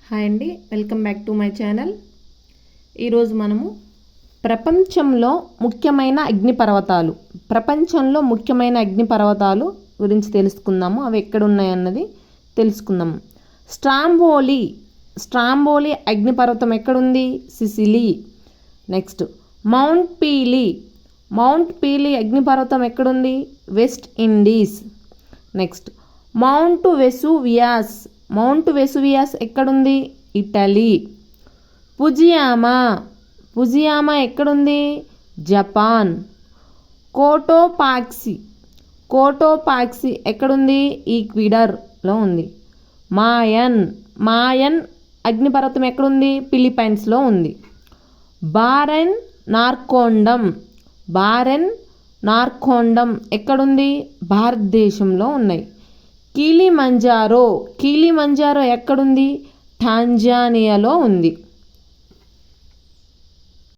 Hi అండి, welcome back to my channel. ఈరోజు మనము ప్రపంచంలో ముఖ్యమైన అగ్నిపర్వతాలు గురించి తెలుసుకుందాము. అవి ఎక్కడ ఉన్నాయన్నది తెలుసుకుందాము. స్ట్రాంబోలి అగ్నిపర్వతం ఎక్కడుంది? సిసిలీ. నెక్స్ట్ మౌంట్ పీలీ అగ్నిపర్వతం ఎక్కడుంది? West Indies. నెక్స్ట్ మౌంట్ వెసువియాస్ ఎక్కడుంది? ఇటలీ. ఫుజియామా ఎక్కడుంది? జపాన్. కోటోపాక్సి ఎక్కడుంది? ఈక్వెడార్లో ఉంది. మాయన్ అగ్నిపర్వతం ఎక్కడుంది? ఫిలిప్పైన్స్లో ఉంది. బారెన్ నార్కోండం ఎక్కడుంది? భారతదేశంలో ఉన్నాయి. కిలిమంజారో ఎక్కడుంది? టాంజానియాలో ఉంది.